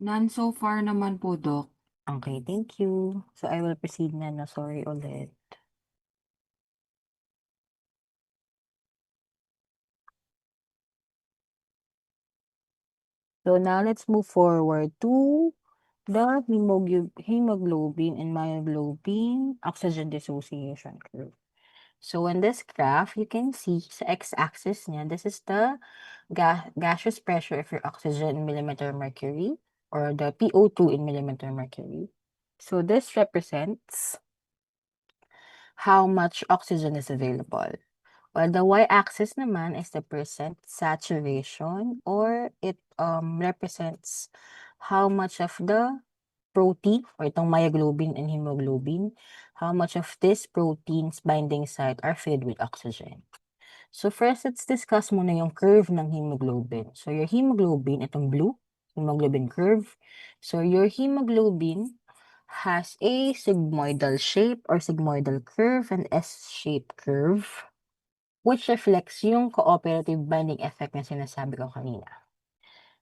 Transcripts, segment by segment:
None so far naman po, Doc. Okay, thank you. So I will proceed na, no? Sorry ulit. So now let's move forward to the hemoglobin and myoglobin oxygen dissociation curve. So in this graph, you can see sa x-axis niya, this is the gaseous pressure of your oxygen in millimeter mercury or the PO2 in millimeter mercury. So this represents how much oxygen is available. While the y-axis naman is the percent saturation or it represents how much of the protein or itong myoglobin and hemoglobin, how much of this protein's binding site are filled with oxygen. So first, let's discuss muna yung curve ng hemoglobin. So your hemoglobin, itong blue, hemoglobin curve. So your hemoglobin has a sigmoidal shape or sigmoidal curve and S-shaped curve, which reflects yung cooperative binding effect na sinasabi ko kanina.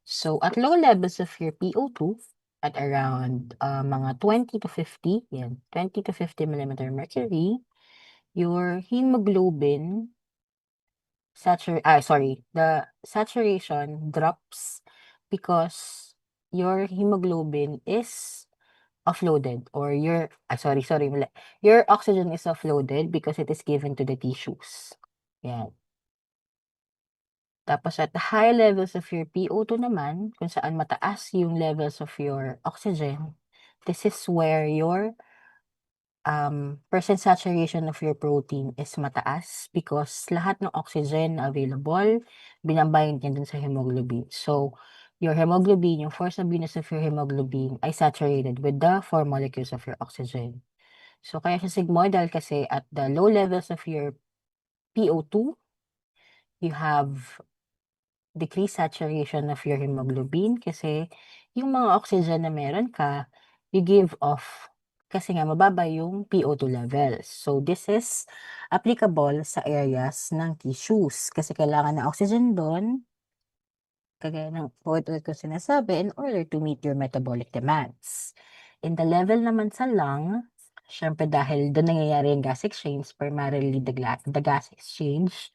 So at low levels of your PO2, at around mga 20 to 50, yan, 20 to 50 millimeter mercury, your hemoglobin the saturation drops because your hemoglobin is offloaded or mali. Your oxygen is offloaded because it is given to the tissues. Yan. Tapos at the high levels of your PO2 naman, kung saan mataas yung levels of your oxygen, this is where your percent saturation of your protein is mataas because lahat ng oxygen na available, binabind niya dun sa hemoglobin. So, your hemoglobin, yung force of units of your hemoglobin ay saturated with the 4 molecules of your oxygen. So, kaya siya sigmoidal kasi at the low levels of your PO2, you have decreased saturation of your hemoglobin kasi yung mga oxygen na meron ka, you give off kasi nga mababa yung PO2 levels. So, this is applicable sa areas ng tissues kasi kailangan ng oxygen doon, kagaya ng ulit-ulit ko sinasabi, in order to meet your metabolic demands. In the level naman sa lung, syempre dahil doon nangyayari yung gas exchange, primarily the gas exchange,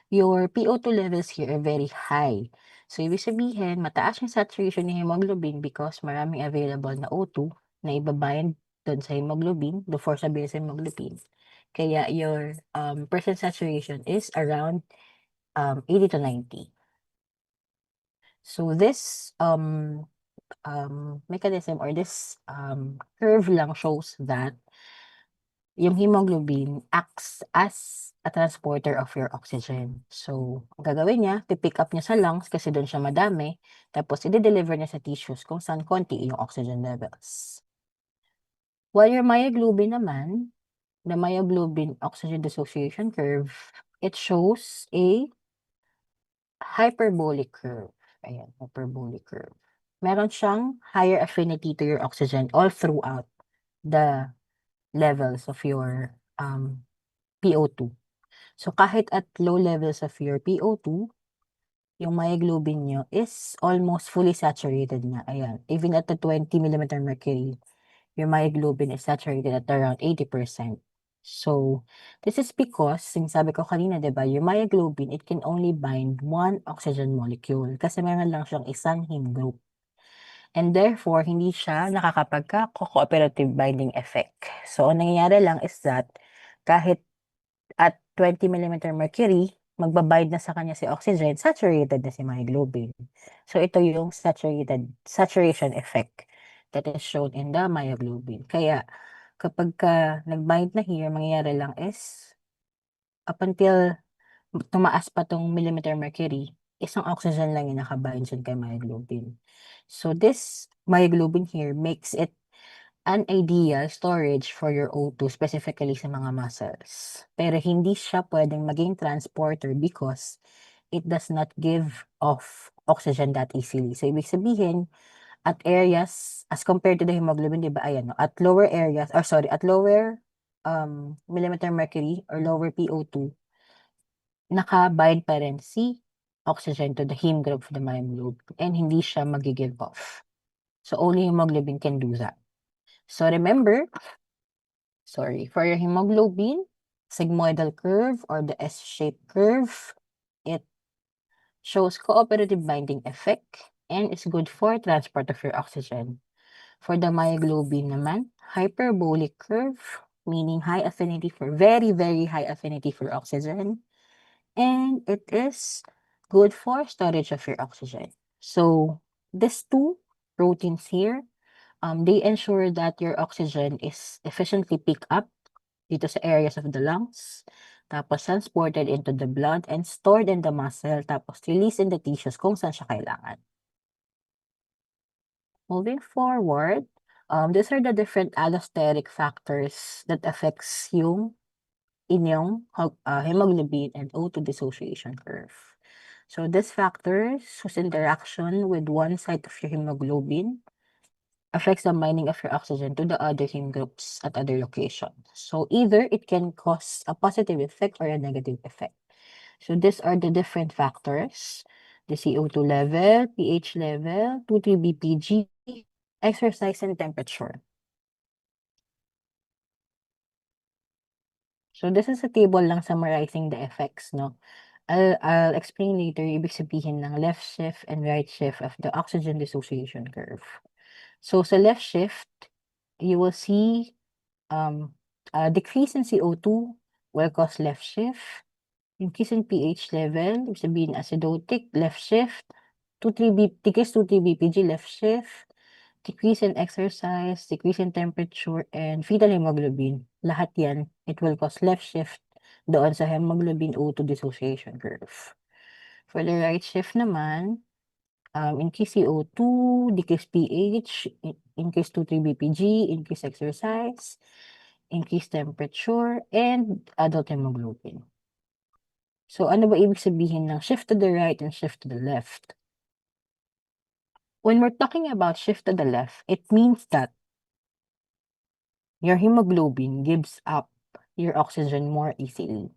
your PO2 levels here are very high. So, ibig sabihin, mataas yung saturation ng hemoglobin because maraming available na O2 na ibabind doon sa hemoglobin, the force sabihin sa hemoglobin. Kaya your percent saturation is around 80 to 90. So, this mechanism or this curve lang shows that yung hemoglobin acts as a transporter of your oxygen. So, ang gagawin niya, pipick up niya sa lungs kasi doon siya madami, tapos i-deliver niya sa tissues kung saan konti yung oxygen levels. While your myoglobin naman, the myoglobin oxygen dissociation curve, it shows a hyperbolic curve. Ayan, hyperbolic curve. Meron siyang higher affinity to your oxygen all throughout the levels of your PO2. So, kahit at low levels of your PO2, yung myoglobin nyo is almost fully saturated na. Ayan. Even at the 20 millimeter mercury, your myoglobin is saturated at around 80%. So, this is because, sabi ko kanina, diba, your myoglobin, it can only bind one oxygen molecule kasi meron lang siyang isang heme group. And therefore, hindi siya nakakapagka-cooperative binding effect. So, ang nangyayari lang is that kahit at 20 millimeter mercury, magbabind na sa kanya si oxygen, saturated na si myoglobin. So, ito yung saturation effect that is shown in the myoglobin. Kaya, kapag nag-bind na here, mangyayari lang is, up until tumaas pa tong millimeter mercury, isang oxygen lang yung nakabind dyan kay myoglobin. So, this myoglobin here makes it an ideal storage for your O2, specifically sa mga muscles. Pero hindi siya pwedeng maging transporter because it does not give off oxygen that easily. So, ibig sabihin, at areas, as compared to the hemoglobin, di ba, ayan, no, at lower areas, at lower millimeter mercury or lower PO2, naka-bind pa rin si oxygen to the heme group of the myoglobin and hindi siya mag-give off. So only hemoglobin can do that. So remember, for your hemoglobin, sigmoidal curve or the S-shaped curve, it shows cooperative binding effect and is good for transport of your oxygen. For the myoglobin naman, hyperbolic curve, meaning very, very high affinity for oxygen. And it is good for storage of your oxygen. So these two proteins here, they ensure that your oxygen is efficiently picked up dito sa areas of the lungs, tapos transported into the blood and stored in the muscle, tapos released in the tissues kung saan siya kailangan. Moving forward, these are the different allosteric factors that affects yung inyong hemoglobin and O2 dissociation curve. So these factors whose interaction with one side of your hemoglobin affects the binding of your oxygen to the other heme groups at other locations. So either it can cause a positive effect or a negative effect. So these are the different factors: the CO2 level, pH level, 2,3-BPG, exercise, and temperature. So this is a table lang summarizing the effects, no? I'll explain later ibig sabihin ng left shift and right shift of the oxygen dissociation curve. So sa left shift, you will see a decrease in CO2 will cause left shift. Increase in pH level, ibig sabihin acidotic, left shift. Decrease 2,3-BPG, left shift. Decrease in exercise, decrease in temperature, and fetal hemoglobin. Lahat yan, it will cause left shift doon sa hemoglobin O2 dissociation curve. For the right shift naman, increase CO2, decrease pH, increase 2,3-BPG, increase exercise, increase temperature, and adult hemoglobin. So, ano ba ibig sabihin ng shift to the right and shift to the left? When we're talking about shift to the left, it means that your hemoglobin gives up your oxygen more easily.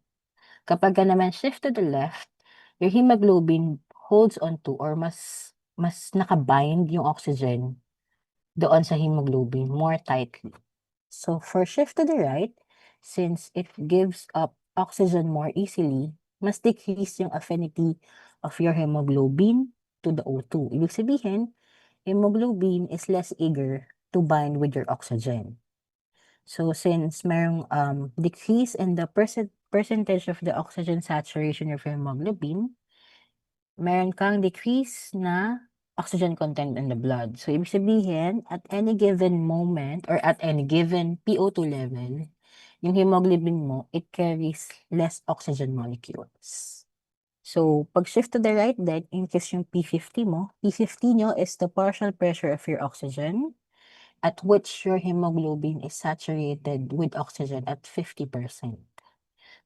Kapag naman shift to the left, your hemoglobin holds on to or mas nakabind yung oxygen doon sa hemoglobin more tightly. So for shift to the right, since it gives up oxygen more easily, mas decrease yung affinity of your hemoglobin to the O2. Ibig sabihin, hemoglobin is less eager to bind with your oxygen. So since merong decrease in the percentage of the oxygen saturation of hemoglobin, meron kang decrease na oxygen content in the blood. So ibig sabihin, at any given moment or at any given PO2 level, yung hemoglobin mo, it carries less oxygen molecules. So, pag shift to the right then, in case yung P50 mo, P50 nyo is the partial pressure of your oxygen at which your hemoglobin is saturated with oxygen at 50%.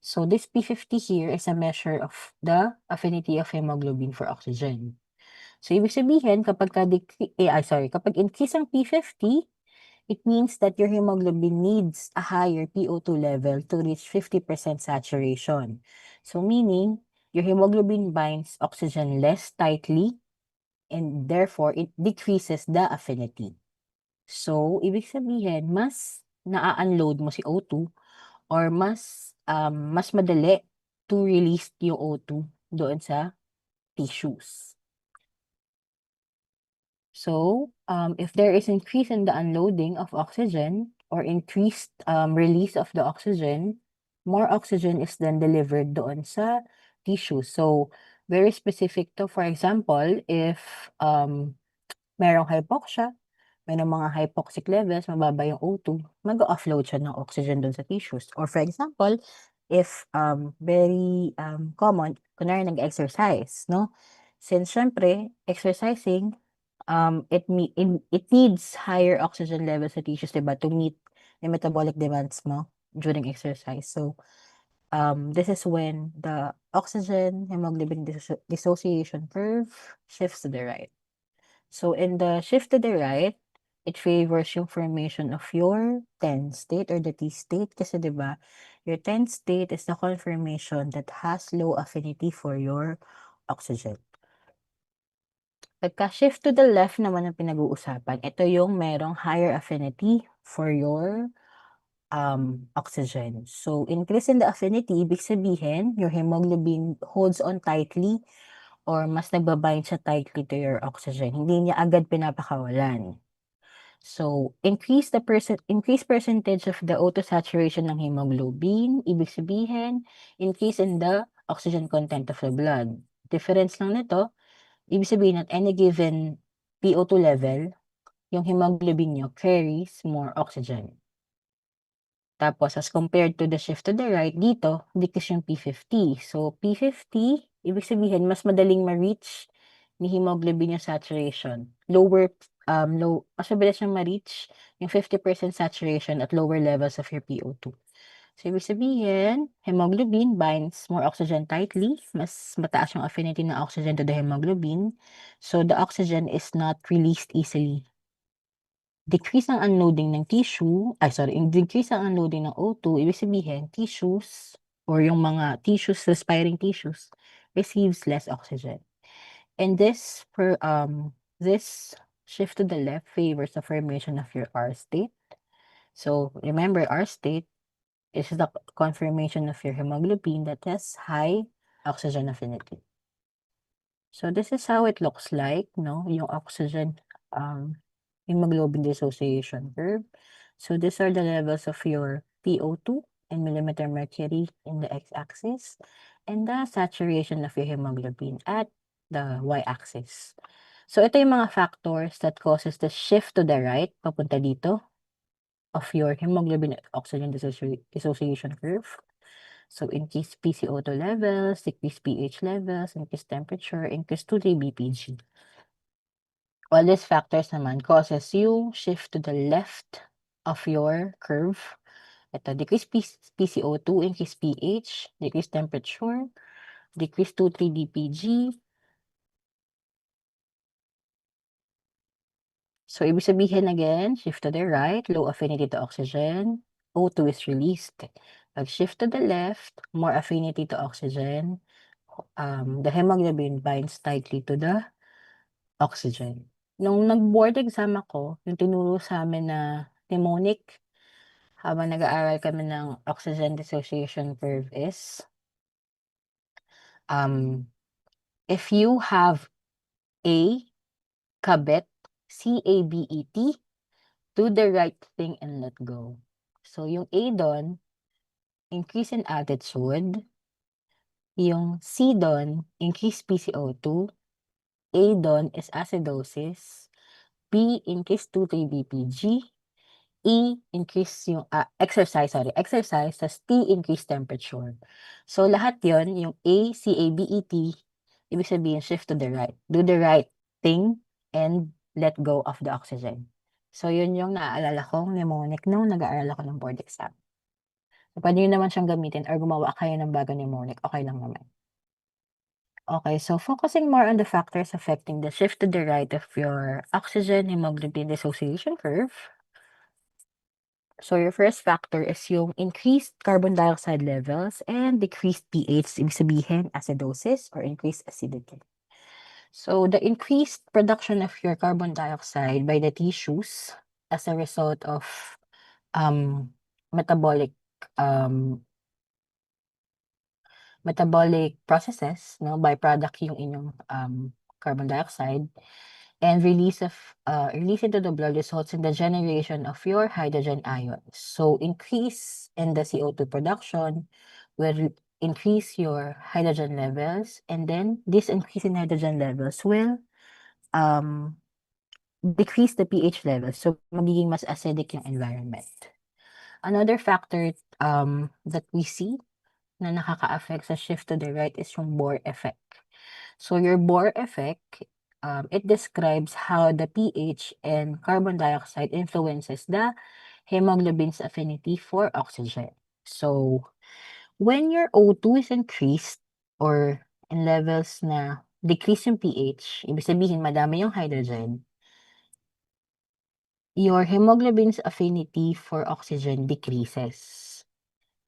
So this P50 here is a measure of the affinity of hemoglobin for oxygen. So ibig sabihin kapag kapag increase ang P50, it means that your hemoglobin needs a higher PO2 level to reach 50% saturation. So meaning your hemoglobin binds oxygen less tightly and therefore it decreases the affinity. So, ibig sabihin, mas naa-unload mo si O2 or mas madali to release yung O2 doon sa tissues. So, if there is increase in the unloading of oxygen or increased release of the oxygen, more oxygen is then delivered doon sa tissue. So, very specific to, for example, if merong hypoxia, may mga hypoxic levels, mababa yung O2, mag-offload siya ng oxygen dun sa tissues. Or for example, if very common, kunwari nag-exercise, no? Since syempre, exercising, it needs higher oxygen levels sa tissues, diba? To meet the metabolic demands mo during exercise. So, this is when the oxygen hemoglobin dissociation curve shifts to the right. So in the shift to the right, it favors yung formation of your 10 state or the T state kasi 'di ba? Your 10 state is the confirmation that has low affinity for your oxygen. Pagka-shift to the left naman ang pinag-uusapan, ito yung merong higher affinity for your oxygen. So, increase in the affinity, ibig sabihin, your hemoglobin holds on tightly or mas nagbabind siya tightly to your oxygen. Hindi niya agad pinapakawalan. So, increase percentage of the O2 saturation ng hemoglobin, ibig sabihin, increase in the oxygen content of the blood. Difference lang nito, ibig sabihin at any given PO2 level, yung hemoglobin nyo carries more oxygen. Tapos, as compared to the shift to the right, dito, decrease yung P50. So, P50, ibig sabihin, mas madaling ma-reach ni hemoglobin yung saturation. Mas mabilis siyang ma-reach yung 50% saturation at lower levels of your PO2. So, ibig sabihin, hemoglobin binds more oxygen tightly. Mas mataas yung affinity ng oxygen to the hemoglobin. So, the oxygen is not released easily. Decrease ang unloading ng decrease ang unloading ng O2, ibig sabihin, tissues or yung mga tissues, respiring tissues, receives less oxygen. And this shift to the left favors the formation of your R state. So, remember, R state is the confirmation of your hemoglobin that has high oxygen affinity. So, this is how it looks like, no? Yung oxygen hemoglobin dissociation curve. So, these are the levels of your PO2 in millimeter mercury in the x-axis and the saturation of your hemoglobin at the y-axis. So, ito yung mga factors that causes the shift to the right, papunta dito, of your hemoglobin oxygen dissociation curve. So, increase PCO2 levels, decrease pH levels, increase temperature, increase 2,3 BPG. All these factors naman causes yung shift to the left of your curve. Ito, decrease PCO2, increase pH, decrease temperature, decrease 2,3 DPG. So, ibig sabihin again, shift to the right, low affinity to oxygen, O2 is released. Pag shift to the left, more affinity to oxygen, the hemoglobin binds tightly to the oxygen. Nung nag-board exam ako, yung tinuro sa amin na mnemonic, habang nag-aaral kami ng oxygen dissociation curve is, if you have A, kabet, C-A-B-E-T, do the right thing and let go. So, yung A doon, increase in altitude. Yung C doon, increase PCO2. A doon is acidosis. B, increase 2,3 BPG. E, increase yung exercise, tas T, increase temperature. So, lahat yon yung A, C, A, B, E, T, ibig sabihin, shift to the right. Do the right thing and let go of the oxygen. So, yun yung naaalala kong mnemonic nung nag-aaral ako ng board exam. So, pwede nyo naman siyang gamitin or gumawa kayo ng bagong mnemonic. Okay lang naman. Okay, so focusing more on the factors affecting the shift to the right of your oxygen hemoglobin dissociation curve. So, your first factor is yung increased carbon dioxide levels and decreased pH, ibig sabihin acidosis or increased acidity. So, the increased production of your carbon dioxide by the tissues as a result of metabolic processes, no, byproduct yung inyong carbon dioxide, and release into the blood results in the generation of your hydrogen ions. So, increase in the CO2 production will increase your hydrogen levels, and then this increase in hydrogen levels will decrease the pH levels. So, magiging mas acidic yung environment. Another factor that we see na nakaka-affect sa shift to the right is yung Bohr effect. So, your Bohr effect, it describes how the pH and carbon dioxide influences the hemoglobin's affinity for oxygen. So, when your O2 is increased or in levels na decrease yung pH, ibig sabihin madami yung hydrogen, your hemoglobin's affinity for oxygen decreases.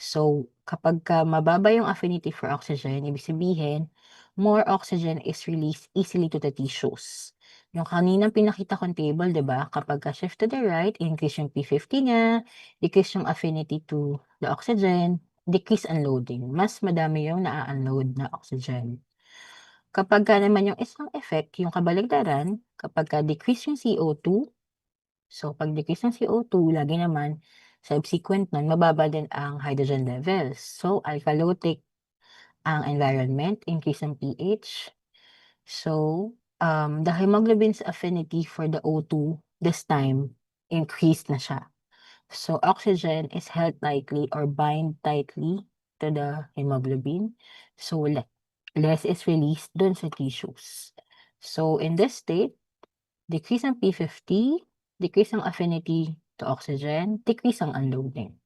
So, kapagka mababa yung affinity for oxygen, ibig sabihin, more oxygen is released easily to the tissues. Yung kaninang pinakita kong table, 'di ba? Kapagka shift to the right, increase yung P50 niya, decrease yung affinity to the oxygen, decrease unloading. Mas madami yung naa-unload na oxygen. Kapagka naman yung isang effect, yung kabaligtaran, kapagka decrease yung CO2, so pag decrease ng CO2, lagi naman subsequent nun, mababa din ang hydrogen levels. So, alkalotic ang environment, increase ng pH. So, the hemoglobin's affinity for the O2 this time increased na siya. So, oxygen is held tightly or bind tightly to the hemoglobin. So, less is released dun sa tissues. So, in this state, decrease ang P50, decrease ang affinity to oxygen, decrease ang unloading.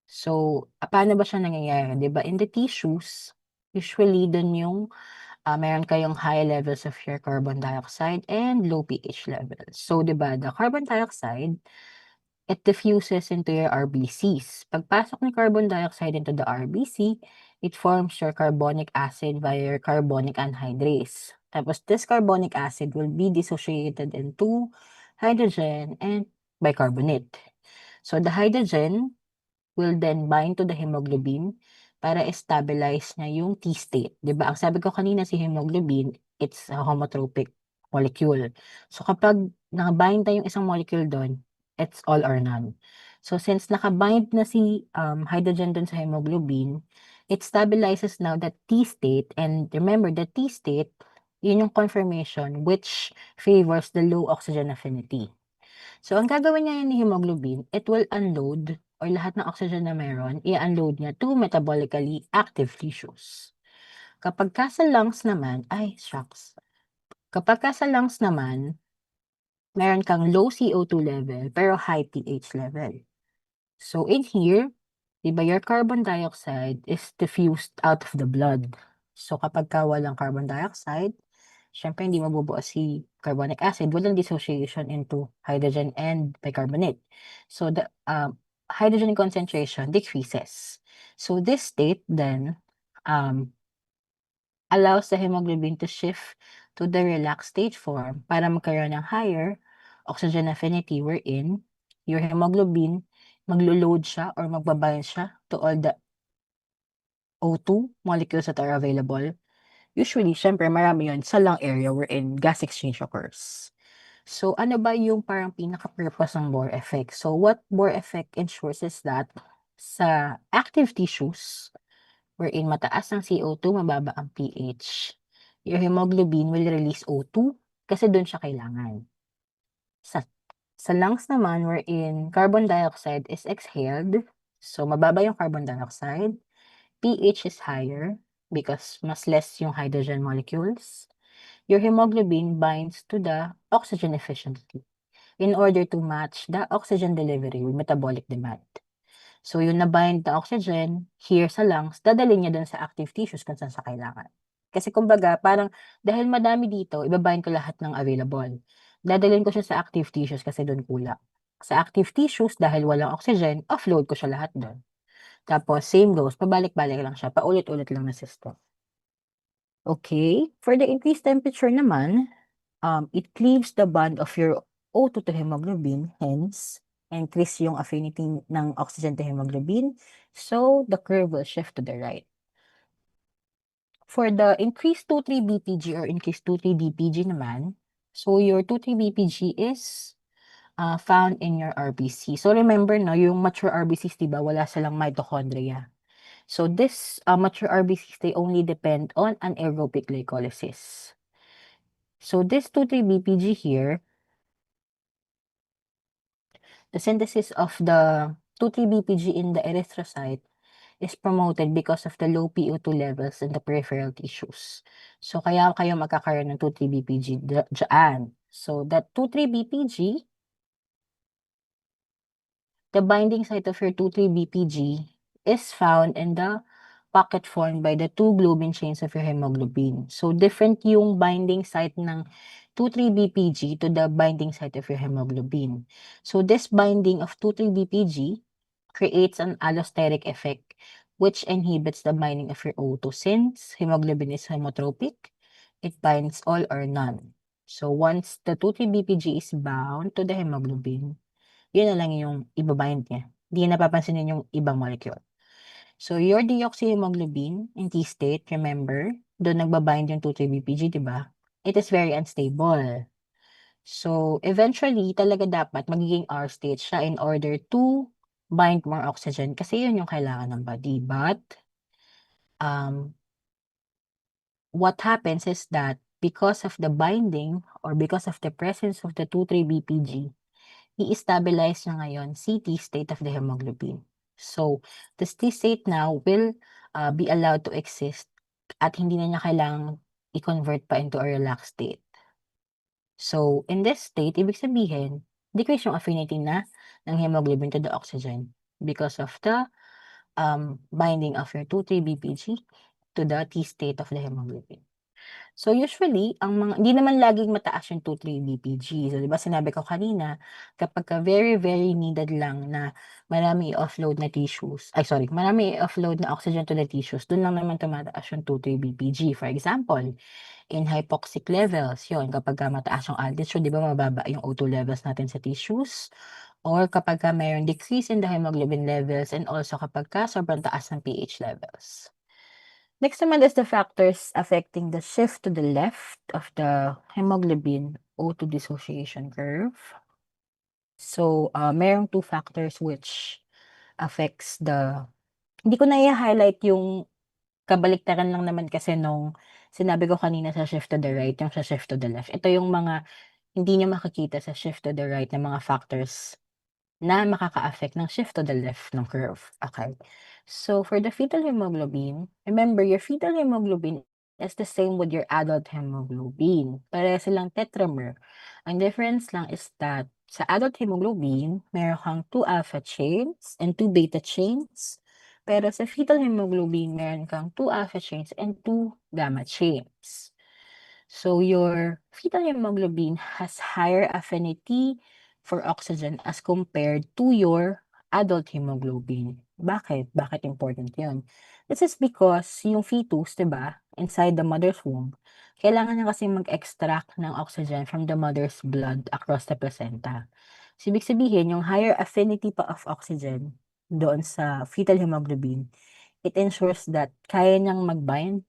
So, paano ba siya nangyayari? 'Di ba in the tissues, usually dun yung meron kayong high levels of your carbon dioxide and low pH levels. So, 'di ba, the carbon dioxide, it diffuses into your RBCs. Pagpasok ng carbon dioxide into the RBC, it forms your carbonic acid via your carbonic anhydrase. Tapos, this carbonic acid will be dissociated into hydrogen and bicarbonate. So, the hydrogen will then bind to the hemoglobin para stabilize niya yung T-state. 'Di ba? Ang sabi ko kanina si hemoglobin, it's a homotropic molecule. So kapag naka-bind na yung isang molecule doon, it's all or none. So since naka-bind na si hydrogen doon sa hemoglobin, it stabilizes now the T-state, and remember the T-state, yun yung conformation which favors the low oxygen affinity. So, ang gagawin niya ni hemoglobin, it will unload or lahat ng oxygen na meron, i-unload niya to metabolically active tissues. Kapag ka sa lungs naman, ay, shucks. Kapag ka sa lungs naman, meron kang low CO2 level pero high pH level. So, in here, diba your carbon dioxide is diffused out of the blood. So, kapag ka walang carbon dioxide, syempre hindi mabubuo si carbonic acid, walang dissociation into hydrogen and bicarbonate. So, the hydrogen concentration decreases. So, this state then allows the hemoglobin to shift to the relaxed stage form para magkaroon ng higher oxygen affinity wherein your hemoglobin maglo-load siya or magbabind siya to all the O2 molecules that are available. Usually, syempre marami yun sa lung area wherein gas exchange occurs. So, ano ba yung parang pinaka-purpose ng Bohr effect? So, what Bohr effect ensures is that sa active tissues, wherein mataas ang CO2, mababa ang pH, your hemoglobin will release O2 kasi doon siya kailangan. Sa lungs naman, wherein carbon dioxide is exhaled, so mababa yung carbon dioxide, pH is higher because mas less yung hydrogen molecules. Your hemoglobin binds to the oxygen efficiently in order to match the oxygen delivery with metabolic demand. So, yung na-bind na oxygen here sa lungs, dadalhin niya dun sa active tissues kung saan sa kailangan. Kasi kumbaga, parang dahil madami dito, ibabind ko lahat ng available. Dadalhin ko siya sa active tissues kasi dun kulang. Sa active tissues, dahil walang oxygen, offload ko siya lahat dun. Tapos, same goes, pabalik-balik lang siya, paulit-ulit lang na system. Okay, for the increased temperature naman, it cleaves the bond of your O2 to hemoglobin, hence, increase yung affinity ng oxygen to hemoglobin, so the curve will shift to the right. For the increased 2,3-BPG or increased 2,3-DPG naman, so your 2,3-BPG is found in your RBC. So remember, no, yung mature RBCs, diba, wala silang mitochondria. So this mature RBCs, they only depend on anaerobic glycolysis. So this 2,3-BPG here, the synthesis of the 2,3-BPG in the erythrocyte is promoted because of the low PO2 levels in the peripheral tissues. So, kaya kayo magkakaroon ng 2,3-BPG dyan. So, that 2,3-BPG, the binding site of your 2,3-BPG is found in the pocket formed by the two globin chains of your hemoglobin. So, different yung binding site ng 2,3-BPG to the binding site of your hemoglobin. So, this binding of 2,3-BPG creates an allosteric effect which inhibits the binding of your O2. Since hemoglobin is homotropic, it binds all or none. So once the 2,3-BPG is bound to the hemoglobin, yun na lang yung ibabind niya. Hindi niya napapansinin yung ibang molecule. So your deoxyhemoglobin in T state, remember, doon nagbabind yung 2,3-BPG, di ba? It is very unstable. So, eventually, talaga dapat magiging R state siya in order to bind more oxygen kasi yun yung kailangan ng body. But, um, what happens is that because of the binding or because of the presence of the 2,3-BPG, i-stabilize niya ngayon si T state of the hemoglobin. So, this T state now will be allowed to exist at hindi na niya kailangang i-convert pa into a relaxed state. So, in this state, ibig sabihin, decrease yung affinity na ng hemoglobin to the oxygen because of the binding of your 2,3-BPG to the T state of the hemoglobin. So, usually, hindi naman laging mataas yung 2,3-BPG. So, di ba sinabi ko kanina, kapag very, very needed lang na marami i-offload na tissues, marami i-offload na oxygen to the tissues, dun lang naman tumataas yung 2,3-BPG. For example, in hypoxic levels, yun, kapag mataas yung altitude, di ba mababa yung O2 levels natin sa tissues? Or kapag mayroong decrease in the hemoglobin levels and also kapag sobrang taas ng pH levels. Next naman is the factors affecting the shift to the left of the hemoglobin O2 dissociation curve. So, mayroong two factors which affects hindi ko na i-highlight yung kabaliktaran lang naman kasi nung sinabi ko kanina sa shift to the right, yung sa shift to the left. Ito yung mga hindi nyo makikita sa shift to the right na mga factors na makaka-affect ng shift to the left ng curve. Okay. So, for the fetal hemoglobin, remember, your fetal hemoglobin is the same with your adult hemoglobin. Pareha silang tetramer. Ang difference lang is that sa adult hemoglobin, meron kang 2 alpha chains and 2 beta chains. Pero sa fetal hemoglobin, meron kang 2 alpha chains and 2 gamma chains. So your fetal hemoglobin has higher affinity for oxygen as compared to your adult hemoglobin. Bakit? Bakit important yun? This is because yung fetus, di ba, inside the mother's womb, kailangan niya kasi mag-extract ng oxygen from the mother's blood across the placenta. So, ibig sabihin, yung higher affinity pa of oxygen doon sa fetal hemoglobin, it ensures that kaya niyang mag-bind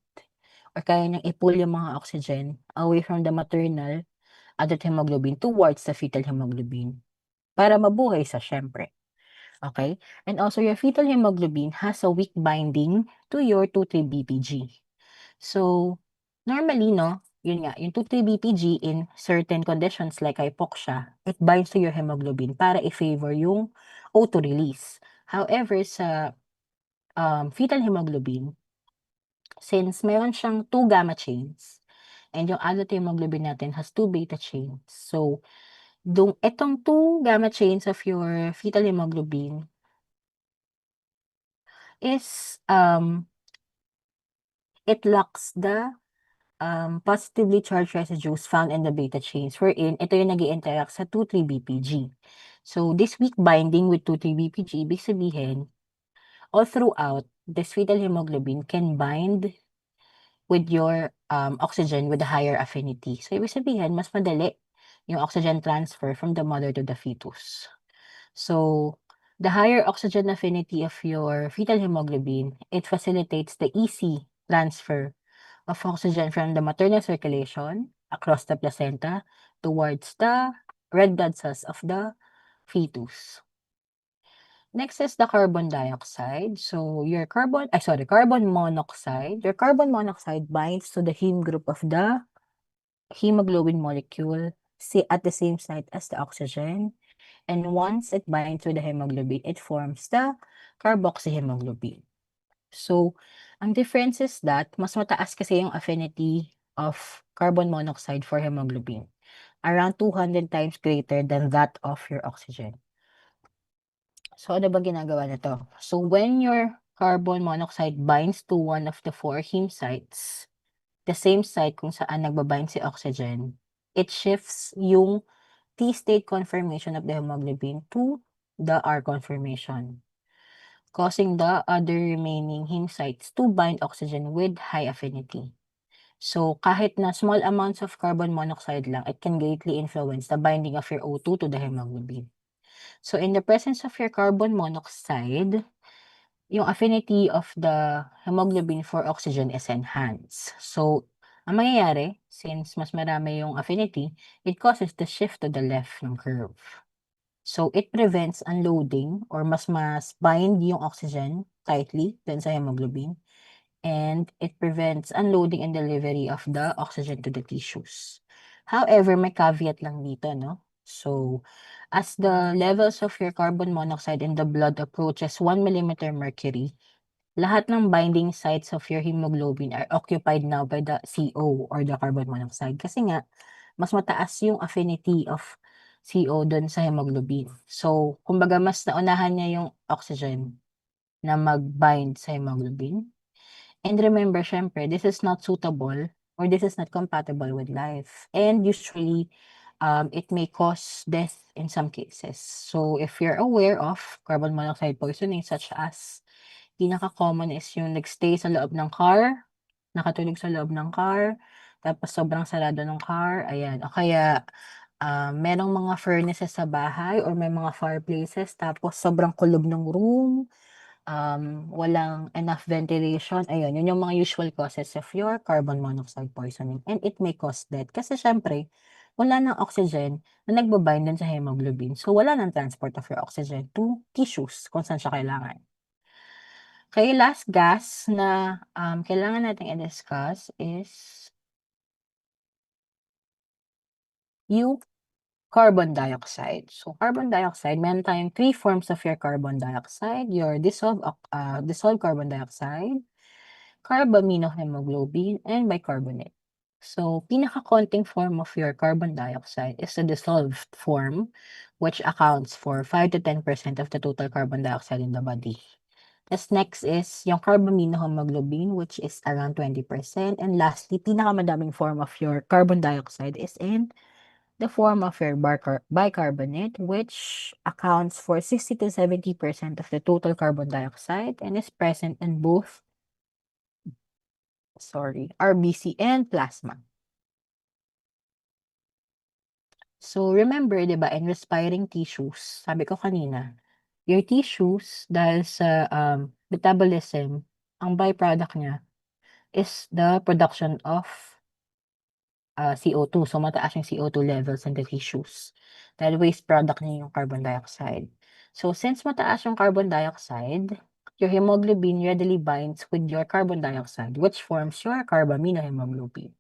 or kaya niyang i-pull yung mga oxygen away from the maternal adult hemoglobin towards the fetal hemoglobin para mabuhay sa syempre. Okay? And also, your fetal hemoglobin has a weak binding to your 2,3-BPG. So, normally, no, yun nga, yung 2,3-BPG in certain conditions like hypoxia, it binds to your hemoglobin para i-favor yung O2 release. However, sa fetal hemoglobin, since meron siyang 2 gamma chains, and yung adult hemoglobin natin has 2 beta chains. So, itong 2 gamma chains of your fetal hemoglobin is, it lacks the positively charged residues found in the beta chains, wherein ito yung nag-i-interact sa 2,3-BPG. So, this weak binding with 2,3-BPG, ibig sabihin, all throughout, this fetal hemoglobin can bind with your oxygen with a higher affinity. So, ibig sabihin, mas madali yung oxygen transfer from the mother to the fetus. So, the higher oxygen affinity of your fetal hemoglobin, it facilitates the easy transfer of oxygen from the maternal circulation across the placenta towards the red blood cells of the fetus. Next is the carbon dioxide. So carbon monoxide. Your carbon monoxide binds to the heme group of the hemoglobin molecule at the same site as the oxygen. And once it binds to the hemoglobin, it forms the carboxyhemoglobin. So, ang difference is that mas mataas kasi yung affinity of carbon monoxide for hemoglobin. Around 200 times greater than that of your oxygen. So, ano ba ginagawa nito? So, when your carbon monoxide binds to one of the 4 heme sites, the same site kung saan nagbabind si oxygen, it shifts yung T-state conformation of the hemoglobin to the R conformation. causing the other remaining heme sites to bind oxygen with high affinity. So, kahit na small amounts of carbon monoxide lang, it can greatly influence the binding of your O2 to the hemoglobin. So, in the presence of your carbon monoxide, yung affinity of the hemoglobin for oxygen is enhanced. So, ang mangyayari, since mas marami yung affinity, it causes the shift to the left ng curve. So, it prevents unloading or mas bind yung oxygen tightly dun sa hemoglobin. And it prevents unloading and delivery of the oxygen to the tissues. However, may caveat lang dito, no? So, as the levels of your carbon monoxide in the blood approaches 1 millimeter mercury, lahat ng binding sites of your hemoglobin are occupied now by the CO or the carbon monoxide. Kasi nga, mas mataas yung affinity of CO dun sa hemoglobin. So, kumbaga mas naunahan niya yung oxygen na mag-bind sa hemoglobin. And remember, syempre, this is not suitable or this is not compatible with life. And usually, it may cause death in some cases. So, if you're aware of carbon monoxide poisoning such as pinaka-common is yung nagstay sa loob ng car, nakatulog sa loob ng car, tapos sobrang sarado ng car, ayan. O kaya, merong mga furnaces sa bahay or may mga fireplaces tapos sobrang kulob ng room, walang enough ventilation, ayun, yun yung mga usual causes of your carbon monoxide poisoning and it may cause death. Kasi siyempre, wala ng oxygen na nagbabind dun sa hemoglobin. So, wala ng transport of your oxygen to tissues kung saan siya kailangan. Okay, last gas na kailangan nating i-discuss is yung carbon dioxide. So, carbon dioxide, meron tayong three forms of your carbon dioxide. Your dissolved carbon dioxide, carbaminohemoglobin, and bicarbonate. So, pinaka-konting form of your carbon dioxide is the dissolved form, which accounts for 5 to 10% of the total carbon dioxide in the body. As next is yung carbaminohemoglobin, which is around 20%. And lastly, pinakamadaming form of your carbon dioxide is in the form of your bicarbonate, which accounts for 60 to 70% of the total carbon dioxide and is present in both, RBC and plasma. So remember, 'di ba, in respiring tissues, sabi ko kanina, your tissues dahil sa metabolism, ang byproduct niya is the production of CO2. So, mataas yung CO2 levels in the tissues. Dahil waste product niya yung carbon dioxide. So, since mataas yung carbon dioxide, your hemoglobin readily binds with your carbon dioxide, which forms your carbaminohemoglobin.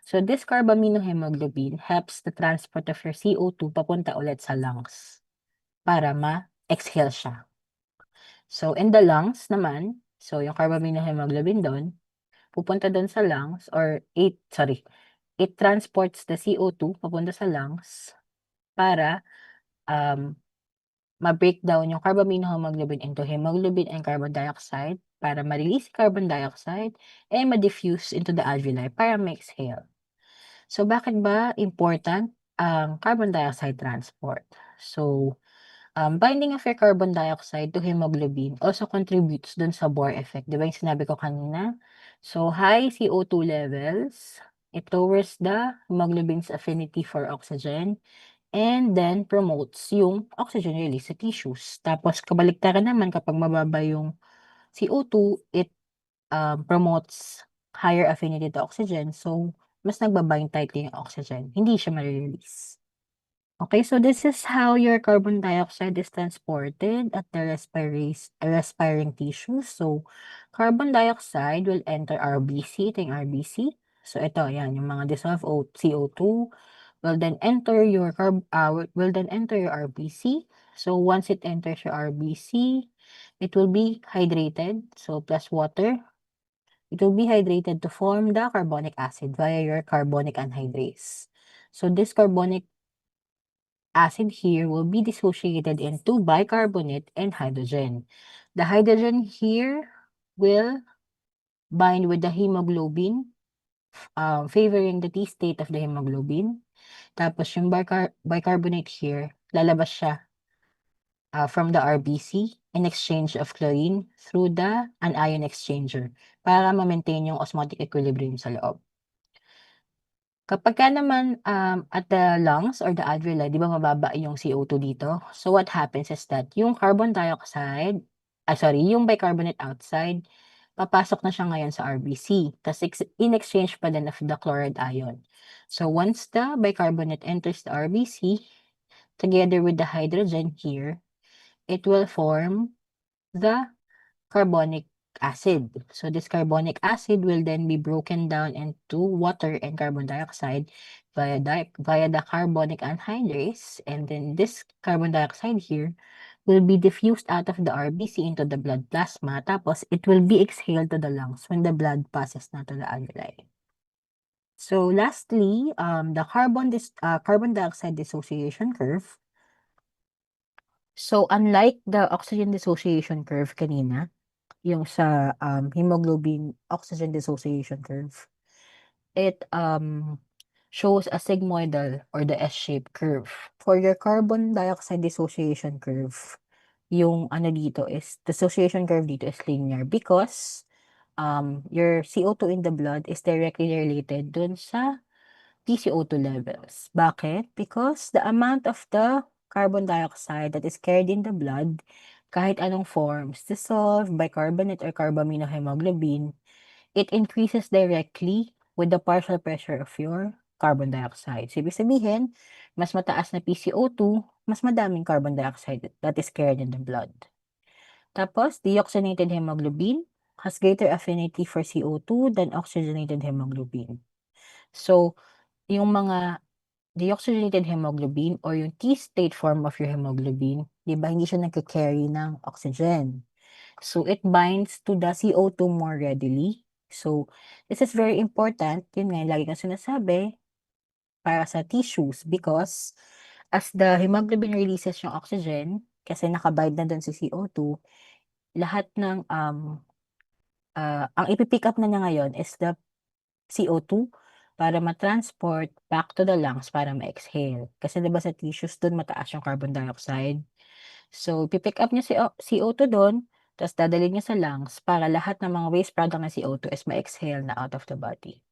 So, this carbaminohemoglobin helps the transport of your CO2 papunta ulit sa lungs para ma-exhale siya. So, in the lungs naman, so yung carbaminohemoglobin doon, pupunta doon sa lungs it transports the CO2 papunta sa lungs para ma-break down yung carbaminohemoglobin into hemoglobin and carbon dioxide para ma-release carbon dioxide and ma-diffuse into the alveoli para ma-exhale. So, bakit ba important ang carbon dioxide transport? So, binding of your carbon dioxide to hemoglobin also contributes dun sa Bohr effect. Di ba yung sinabi ko kanina? So, high CO2 levels, it lowers the hemoglobin's affinity for oxygen and then promotes yung oxygen release sa tissues. Tapos, kabaliktaran naman kapag mababa yung CO2, it promotes higher affinity to oxygen. So, mas nagbabind tightly yung oxygen. Hindi siya ma-release. Okay, so this is how your carbon dioxide is transported at the respiring tissues. So, carbon dioxide will enter RBC, ito yung RBC. So, ito, yan, yung mga dissolved CO2 will then enter your RBC. So, once it enters your RBC, it will be hydrated, so plus water. It will be hydrated to form the carbonic acid via your carbonic anhydrase. So, this carbonic acid here will be dissociated into bicarbonate and hydrogen. The hydrogen here will bind with the hemoglobin, favoring the T state of the hemoglobin. Tapos yung bicarbonate here, lalabas siya from the RBC in exchange of chlorine through the anion exchanger para ma-maintain yung osmotic equilibrium sa loob. Kapagka naman, at the lungs or the alveoli, 'di ba mababa yung CO2 dito? So what happens is that yung carbon dioxide yung bicarbonate outside, papasok na siya ngayon sa RBC, tas in exchange pa din of the chloride ion. So once the bicarbonate enters the RBC, together with the hydrogen here, it will form the carbonic acid. So this carbonic acid will then be broken down into water and carbon dioxide via the carbonic anhydrase, and then this carbon dioxide here will be diffused out of the RBC into the blood plasma, tapos it will be exhaled to the lungs when the blood passes na to the alveoli. So lastly, the carbon dioxide dissociation curve. So unlike the oxygen dissociation curve kanina, yung sa hemoglobin oxygen dissociation curve, it shows a sigmoidal or the S-shaped curve. For your carbon dioxide dissociation curve, yung ano dito is, dissociation curve dito is linear because your CO2 in the blood is directly related dun sa PCO2 levels. Bakit? Because the amount of the carbon dioxide that is carried in the blood, kahit anong forms, dissolved, bicarbonate or carbaminohemoglobin, it increases directly with the partial pressure of your carbon dioxide. So, ibig sabihin, mas mataas na PCO2, mas madaming carbon dioxide that is carried in the blood. Tapos, deoxygenated hemoglobin has greater affinity for CO2 than oxygenated hemoglobin. So, yung mga deoxygenated hemoglobin or yung T-state form of your hemoglobin, 'di ba, hindi siya nagka-carry ng oxygen. So, it binds to the CO2 more readily. So, this is very important. Yun nga, lagi kong sinasabi, para sa tissues because as the hemoglobin releases yung oxygen, kasi nakabind na dun si CO2, lahat ng, ang ipipick up na niya ngayon is the CO2 para ma-transport back to the lungs para ma-exhale. Kasi 'di ba sa tissues dun mataas yung carbon dioxide. So, pipick up niya si CO2 dun, tas dadalhin niya sa lungs para lahat ng mga waste product ng CO2 is ma-exhale na out of the body.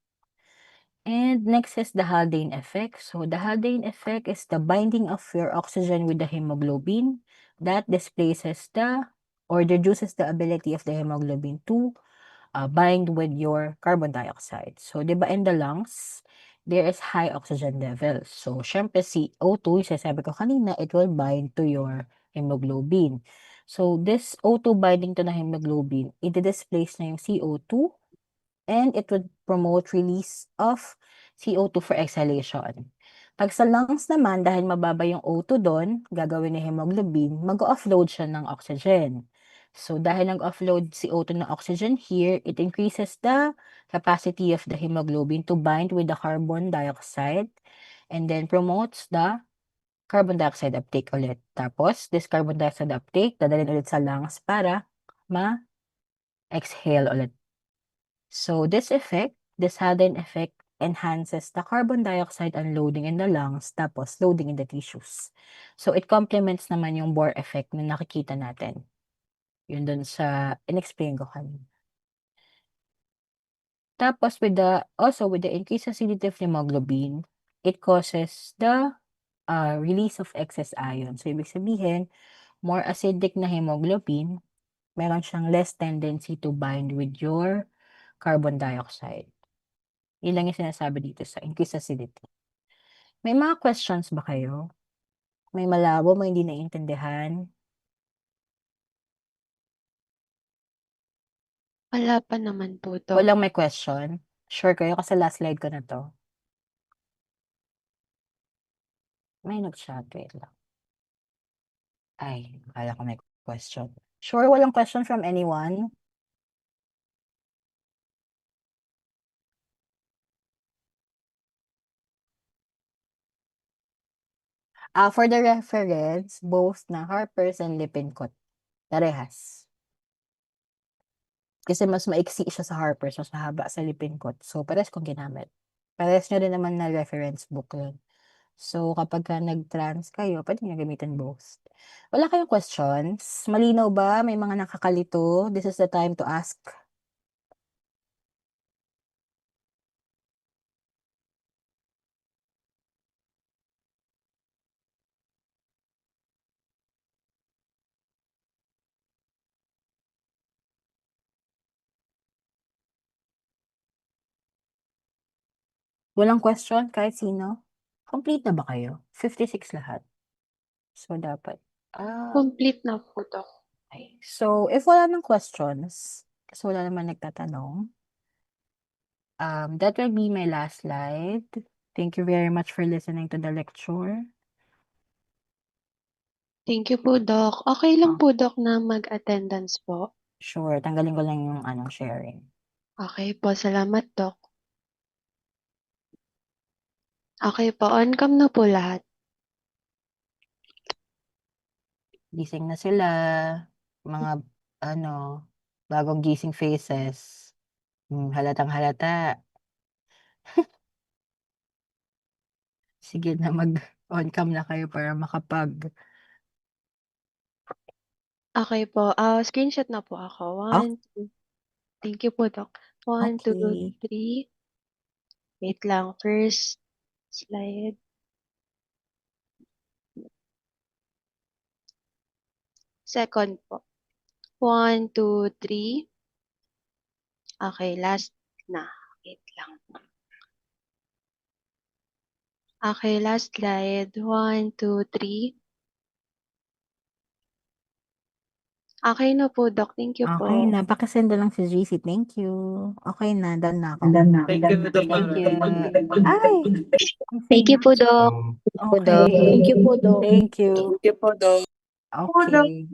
And next is the Haldane effect. So, the Haldane effect is the binding of your oxygen with the hemoglobin that displaces or reduces the ability of the hemoglobin to bind with your carbon dioxide. So, di ba in the lungs, there is high oxygen levels. So, syempre CO2, sabi ko kanina, it will bind to your hemoglobin. So, this O2 binding to the hemoglobin, i-displace na yung CO2 and it would promote release of CO2 for exhalation. Pag sa lungs naman, dahil mababa yung O2 doon, gagawin ni hemoglobin, mag-offload siya ng oxygen. So, dahil nag-offload si O2 ng oxygen here, it increases the capacity of the hemoglobin to bind with the carbon dioxide and then promotes the carbon dioxide uptake ulit. Tapos, this carbon dioxide uptake, dadalhin ulit sa lungs para ma-exhale ulit. So, this Haldane effect, enhances the carbon dioxide unloading in the lungs tapos loading in the tissues. So, it complements naman yung Bohr effect na nakikita natin. Yun dun sa in-explain ko kanina. Tapos also with the increased acidity of hemoglobin, it causes the release of excess iron. So, ibig sabihin, more acidic na hemoglobin, meron siyang less tendency to bind with your carbon dioxide. Yun lang yung sinasabi dito sa increased acidity. May mga questions ba kayo? May malabo, may hindi naiintindihan? Wala pa naman po, Dok. Walang may question? Sure kayo kasi last slide ko na to. May nag-chat, wait lang. Ay, akala ko may question. Sure, walang question from anyone? For the reference, both na Harper's and Lippincott. Parehas. Kasi mas maiksi siya sa Harper's, mas mahaba sa Lippincott. So, parehas kong ginamit. Parehas nyo rin naman na reference book yun. So, kapagka nag-trans kayo, pwede niyo gamitin both. Wala kayong questions? Malinaw ba? May mga nakakalito? This is the time to ask. Walang question kahit sino? Complete na ba kayo? 56 lahat. So, dapat. Complete na po, Dok. Okay. So, if wala ng questions, kasi wala naman nagtatanong, that will be my last slide. Thank you very much for listening to the lecture. Thank you po, Doc. Okay lang po, Doc, na mag-attendance po. Sure, tanggalin ko lang yung sharing. Okay po, salamat, Doc. Okay po, on cam na po lahat. Gising na sila, mga bagong gising faces. Halatang halata. Sige na, mag-on cam na kayo para makapag. Okay po, screenshot na po ako. Oh, 1, 2. Thank you po, Doc. 1, 2, okay. 3. Wait lang, first slide. Second po. 1, 2, 3. Okay, last na. Wait lang. Okay, last slide. 1, 2, 3. Okay na po, Doc. Thank you Okay po. na, pakisend na lang si JC. Thank you. Okay na, done na ako. Thank you, Doc. Thank you. Ay! Thank you po, Doc. Okay. Thank you po, Doc. Thank you. Thank you po, Doc. Okay.